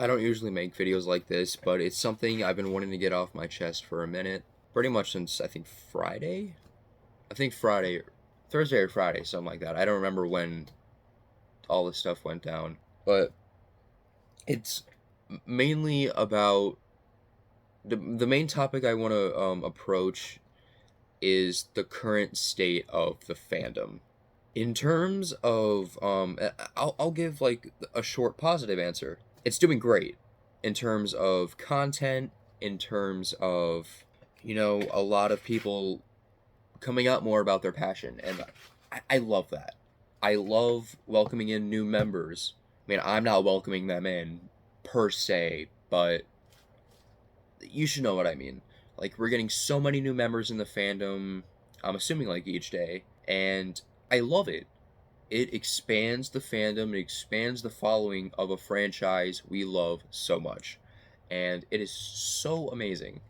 I don't usually make videos like this, but it's something I've been wanting to get off my chest for a minute. Pretty much since, I think, Friday? I think Friday, Thursday or Friday, something like that. I don't remember when all this stuff went down. But it's mainly about the main topic I want to approach is the current state of the fandom. In terms of, I'll give like a short positive answer. It's doing great in terms of content, in terms of, a lot of people coming out more about their passion. And I love that. I love welcoming in new members. I mean, I'm not welcoming them in per se, but you should know what I mean. Like, we're getting so many new members in the fandom, I'm assuming like each day, and I love it. It expands the fandom, it expands the following of a franchise we love so much. And it is so amazing.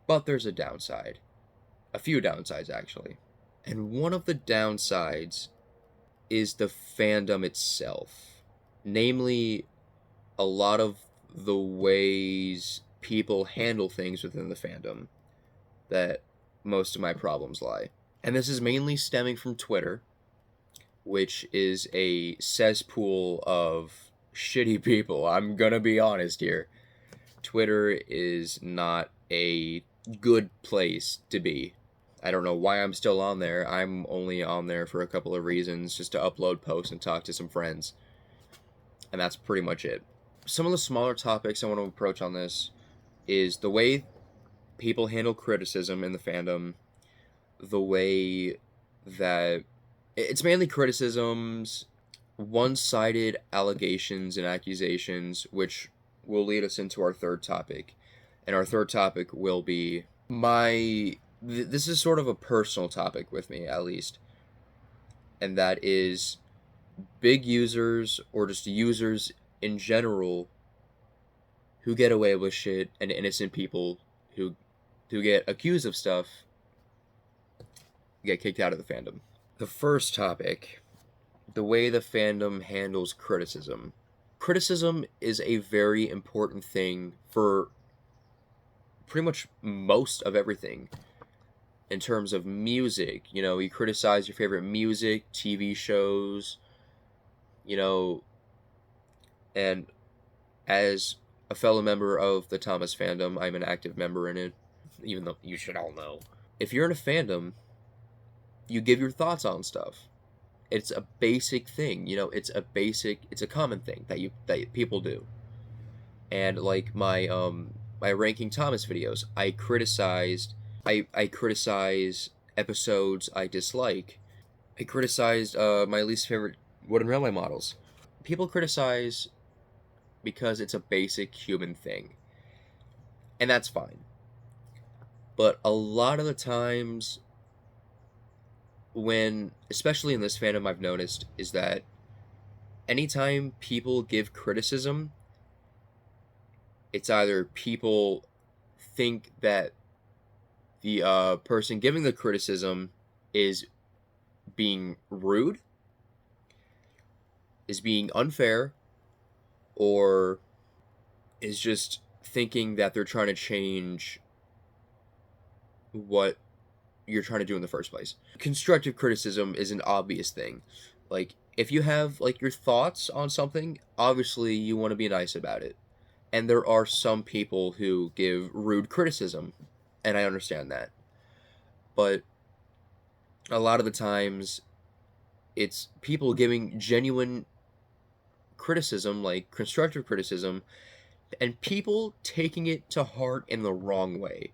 But there's a downside. A few downsides, actually. And one of the downsides is the fandom itself. Namely, a lot of the ways people handle things within the fandom that most of my problems lie. And this is mainly stemming from Twitter, which is a cesspool of shitty people. I'm gonna be honest here. Twitter is not a good place to be. I don't know why I'm still on there. I'm only on there for a couple of reasons, just to upload posts and talk to some friends. And that's pretty much it. Some of the smaller topics I want to approach on this is the way people handle criticism in the fandom, the way that it's mainly criticisms, one-sided allegations and accusations, which will lead us into our third topic. And our third topic will be this is sort of a personal topic with me, at least. And that is big users, or just users in general, who get away with shit, and innocent people who get accused of stuff get kicked out of the fandom. The first topic, the way the fandom handles criticism. Criticism is a very important thing for pretty much most of everything. In terms of music, you criticize your favorite music, TV shows, and as a fellow member of the Thomas fandom, I'm an active member in it, even though you should all know. If you're in a fandom, you give your thoughts on stuff. It's a basic thing, it's a common thing that people do. And like my ranking Thomas videos, I criticize episodes I dislike. I criticized my least favorite wooden railway models. People criticize because it's a basic human thing. And that's fine. But a lot of the times especially in this fandom, I've noticed is that anytime people give criticism, it's either people think that the person giving the criticism is being rude, is being unfair, or is just thinking that they're trying to change what you're trying to do in the first place. Constructive criticism is an obvious thing. Like, if you have like your thoughts on something, obviously you want to be nice about it. And there are some people who give rude criticism, and I understand that. But a lot of the times it's people giving genuine criticism, like constructive criticism, and people taking it to heart in the wrong way.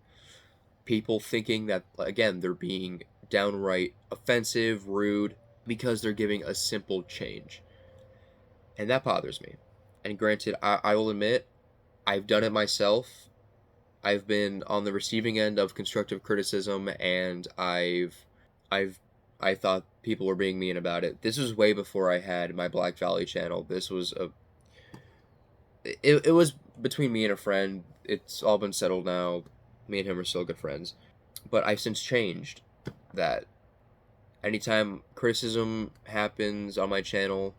People thinking that, again, they're being downright offensive, rude, because they're giving a simple change. And that bothers me. And granted, I will admit, I've done it myself. I've been on the receiving end of constructive criticism, and I thought people were being mean about it. This was way before I had my Black Valley channel. This was it was between me and a friend. It's all been settled now. Me and him are still good friends. But I've since changed that. Anytime criticism happens on my channel,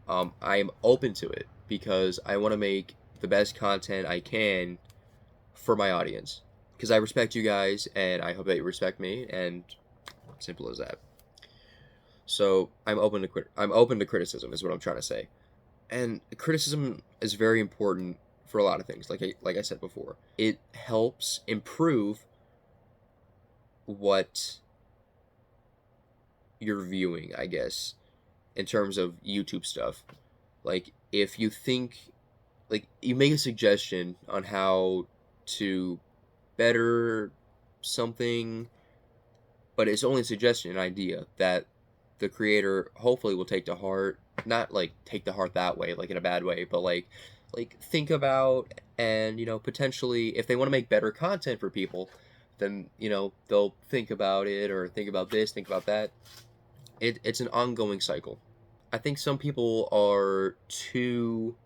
I'm open to it. because I want to make the best content I can for my audience. Because I respect you guys, and I hope that you respect me, and simple as that. So I'm open to criticism, is what I'm trying to say. And criticism is very important for a lot of things. Like I said before, it helps improve what you're viewing, I guess, in terms of YouTube stuff. Like, if you think, like, you make a suggestion on how to better something, but it's only a suggestion, an idea that the creator hopefully will take to heart. Not like take to heart that way, like in a bad way, but like think about, and potentially if they want to make better content for people, then they'll think about it, or think about this, think about that. It's an ongoing cycle. I think some people are too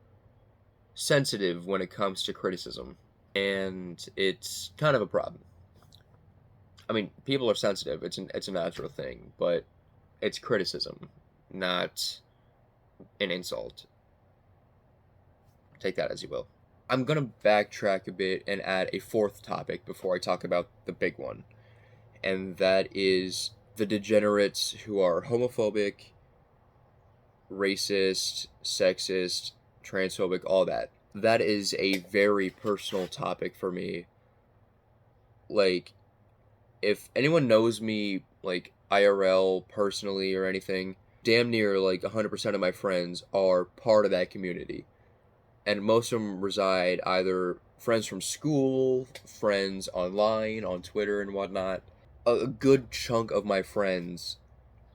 sensitive when it comes to criticism, and it's kind of a problem. I mean, people are sensitive. It's a natural thing, but it's criticism, not an insult. Take that as you will. I'm gonna backtrack a bit and add a fourth topic before I talk about the big one, and that is the degenerates who are homophobic, racist, sexist, transphobic, all that. That is a very personal topic for me. Like, if anyone knows me, like, IRL, personally, or anything, damn near, like, 100% of my friends are part of that community. And most of them reside either friends from school, friends online, on Twitter and whatnot. A good chunk of my friends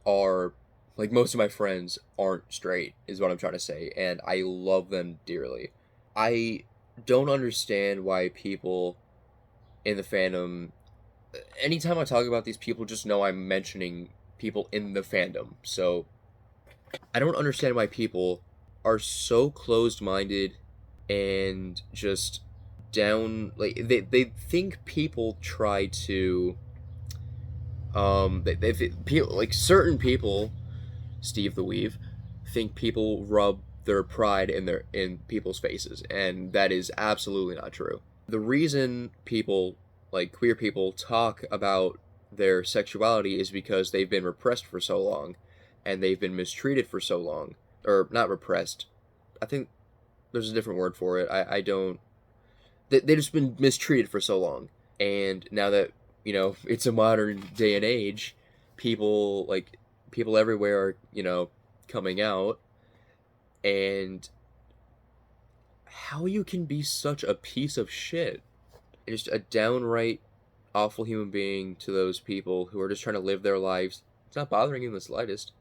are, like, most of my friends aren't straight, is what I'm trying to say, and I love them dearly. I don't understand why people in the fandom, anytime I talk about these people, just know I'm mentioning people in the fandom. So I don't understand why people are so closed-minded and just down, like, they think people try to people, like, certain people, Steve the Weave, think people rub their pride in people's faces, and that is absolutely not true. The reason people, like queer people, talk about their sexuality is because they've been repressed for so long, and they've been mistreated for so long. Or not repressed, I think there's a different word for it. I don't, they've just been mistreated for so long, and now that it's a modern day and age, people, like, people everywhere are coming out. And how you can be such a piece of shit, just a downright awful human being to those people who are just trying to live their lives. It's not bothering you in the slightest.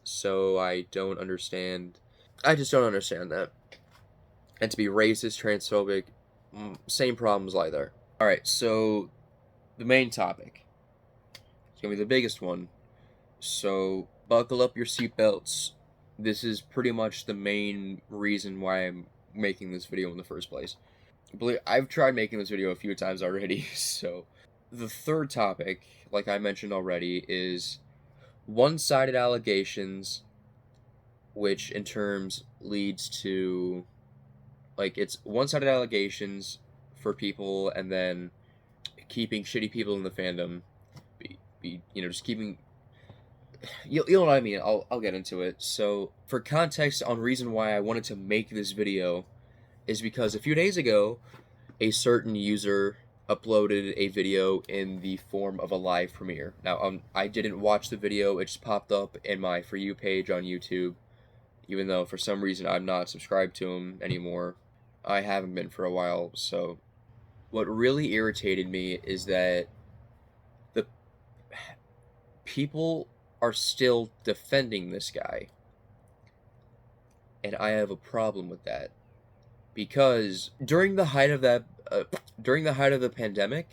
So I don't understand. I just don't understand that. And to be racist, transphobic, same problems lie there. Alright, so the main topic. It's going to be the biggest one. So buckle up your seatbelts. This is pretty much the main reason why I'm making this video in the first place. I've tried making this video a few times already, so the third topic, like I mentioned already, is one-sided allegations, which in terms leads to, like, it's one-sided allegations for people, and then keeping shitty people in the fandom, just keeping, you know what I mean. I'll get into it. So for context on reason why I wanted to make this video is because a few days ago, a certain user uploaded a video in the form of a live premiere. Now, I didn't watch the video. It just popped up in my For You page on YouTube, even though for some reason I'm not subscribed to him anymore. I haven't been for a while. So what really irritated me is that the people are still defending this guy, and I have a problem with that. Because during the height of the pandemic,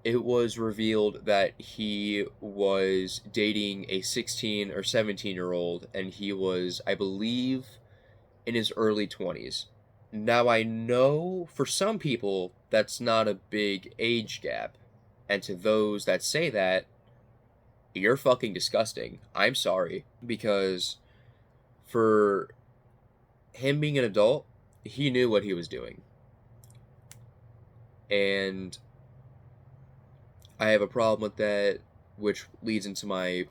it was revealed that he was dating a 16 or 17-year-old, and he was, I believe, in his early 20s. Now, I know for some people that's not a big age gap, and to those that say that, you're fucking disgusting. I'm sorry. Because for him being an adult, he knew what he was doing. And I have a problem with that, which leads into my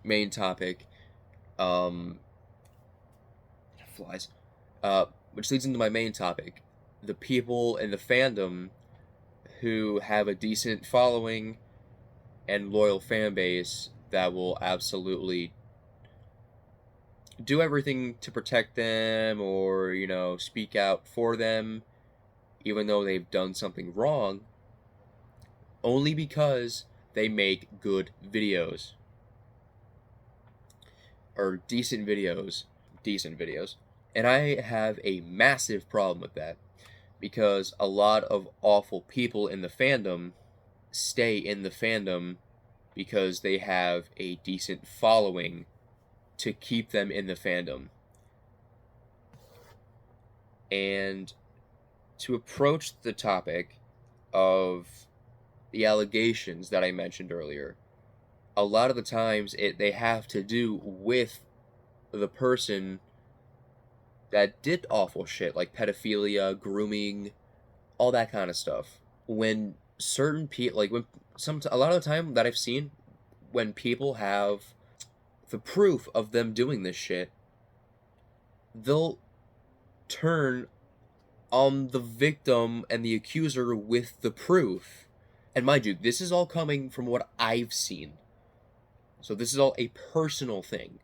main topic. Flies. Which leads into my main topic. The people in the fandom who have a decent following and loyal fan base that will absolutely do everything to protect them or, speak out for them, even though they've done something wrong, only because they make good videos. Or decent videos. And I have a massive problem with that, because a lot of awful people in the fandom stay in the fandom because they have a decent following to keep them in the fandom. And to approach the topic of the allegations that I mentioned earlier, a lot of the times they have to do with the person that did awful shit, like pedophilia, grooming, all that kind of stuff. When certain people, a lot of the time that I've seen, when people have the proof of them doing this shit, they'll turn on the victim and the accuser with the proof. And mind you, this is all coming from what I've seen. So this is all a personal thing.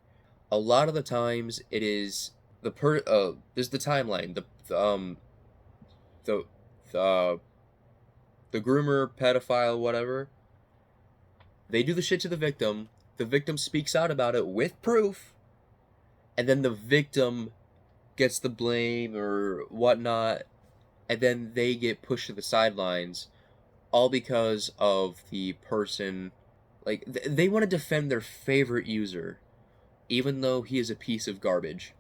A lot of the times it is there's the timeline, the groomer, pedophile, whatever. They do the shit to the victim speaks out about it with proof, and then the victim gets the blame or whatnot, and then they get pushed to the sidelines, all because of the person. Like, they want to defend their favorite user, even though he is a piece of garbage.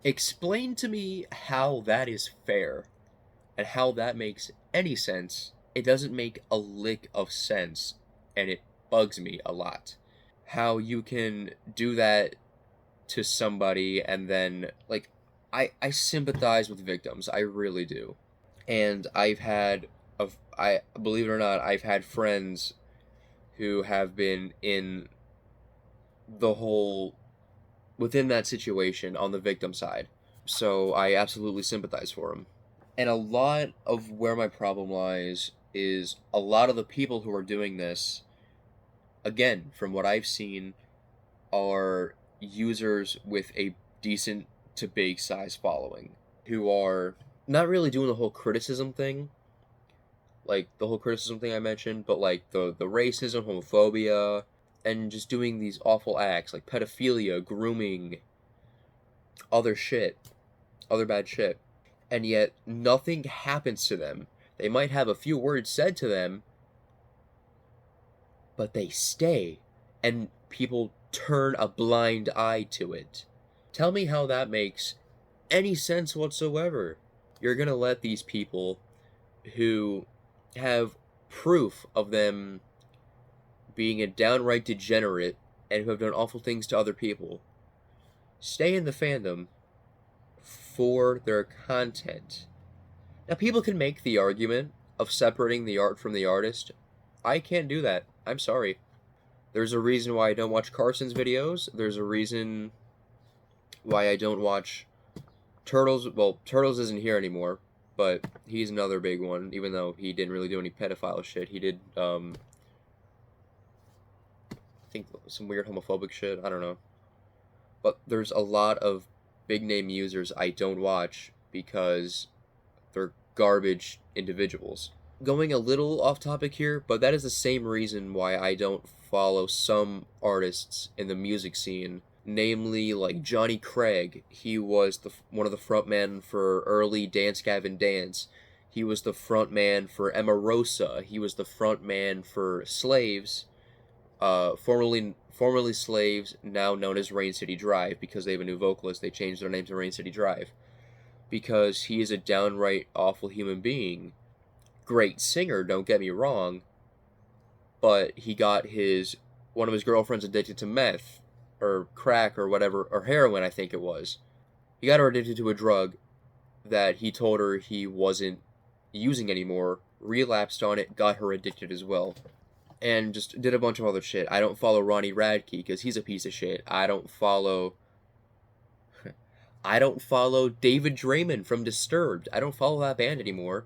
Explain to me how that is fair, and how that makes any sense. It doesn't make a lick of sense, and it bugs me a lot. How you can do that to somebody, and then, I sympathize with victims, I really do. And I believe it or not, I've had friends who have been within that situation on the victim side. So I absolutely sympathize for them. And a lot of where my problem lies is a lot of the people who are doing this, again, from what I've seen, are users with a decent to big size following, who are not really doing the whole criticism thing, like the whole criticism thing I mentioned, but like the racism, homophobia, and just doing these awful acts like pedophilia, grooming, other bad shit. And yet nothing happens to them. They might have a few words said to them, but they stay, and people turn a blind eye to it. Tell me how that makes any sense whatsoever. You're gonna let these people who have proof of them being a downright degenerate and who have done awful things to other people stay in the fandom for their content. Now, people can make the argument of separating the art from the artist. I can't do that. I'm sorry. There's a reason why I don't watch Carson's videos. There's a reason why I don't watch Turtles. Well, Turtles isn't here anymore, but he's another big one, even though he didn't really do any pedophile shit. He did, I think some weird homophobic shit. I don't know. But there's a lot of big name users I don't watch because they're garbage individuals. Going a little off topic here, but that is the same reason why I don't follow some artists in the music scene, namely like Johnny Craig. He was one of the frontmen for early Dance Gavin Dance. He was the frontman for Emma Rosa. He was the frontman for Slaves, formerly Slaves, now known as Rain City Drive, because they have a new vocalist. They changed their name to Rain City Drive because he is a downright awful human being. Great singer, don't get me wrong, but he got one of his girlfriends addicted to meth, or crack or whatever, or heroin, I think it was. He got her addicted to a drug that he told her he wasn't using anymore, relapsed on it, got her addicted as well, and just did a bunch of other shit. I don't follow Ronnie Radke because he's a piece of shit. I don't follow David Draymond from Disturbed. I don't follow that band anymore.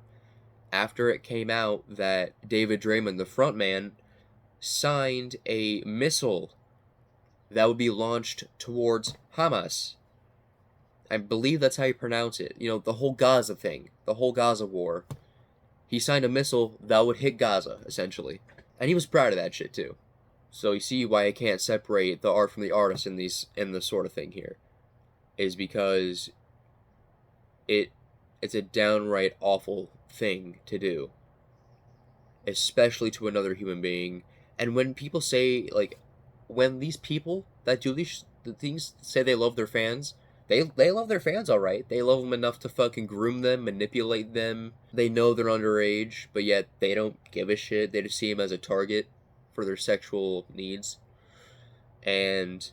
After it came out that David Draymond, the frontman, signed a missile that would be launched towards Hamas. I believe that's how you pronounce it. You know, the whole Gaza thing, the whole Gaza war. He signed a missile that would hit Gaza, essentially. And he was proud of that shit, too. So you see why I can't separate the art from the artist in this sort of thing here. Is because it's a downright awful thing to do. Especially to another human being. And when people say, like, when these people that do these things say they love their fans, they love their fans alright. They love them enough to fucking groom them, manipulate them. They know they're underage, but yet they don't give a shit. They just see them as a target for their sexual needs. And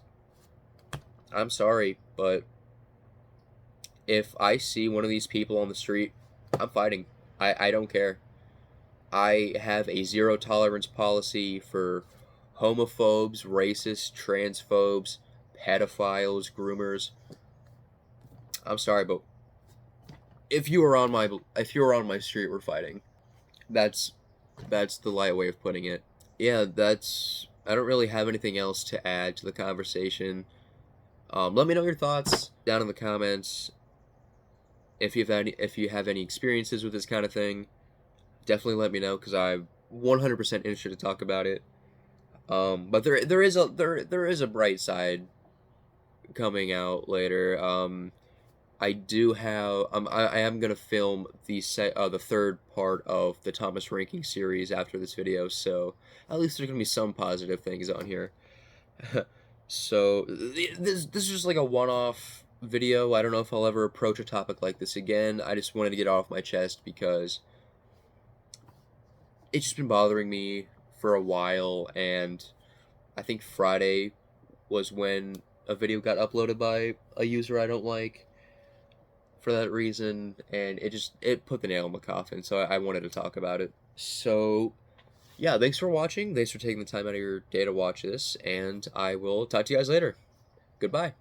I'm sorry, but if I see one of these people on the street, I'm fighting. I don't care. I have a zero tolerance policy for homophobes, racists, transphobes, pedophiles, groomers. I'm sorry, but if you were on my street, we're fighting. That's the light way of putting it. Yeah, I don't really have anything else to add to the conversation. Let me know your thoughts down in the comments. If you have any experiences with this kind of thing, definitely let me know because I'm 100% interested to talk about it. But there is a bright side coming out later. I do have I am gonna film the third part of the Thomas ranking series after this video, so at least there's gonna be some positive things on here. So this is just like a one-off video. I don't know if I'll ever approach a topic like this again. I just wanted to get it off my chest because it's just been bothering me for a while, and I think Friday was when a video got uploaded by a user I don't like for that reason, and it put the nail in the coffin, so I wanted to talk about it. So yeah, thanks for watching. Thanks for taking the time out of your day to watch this, and I will talk to you guys later. Goodbye.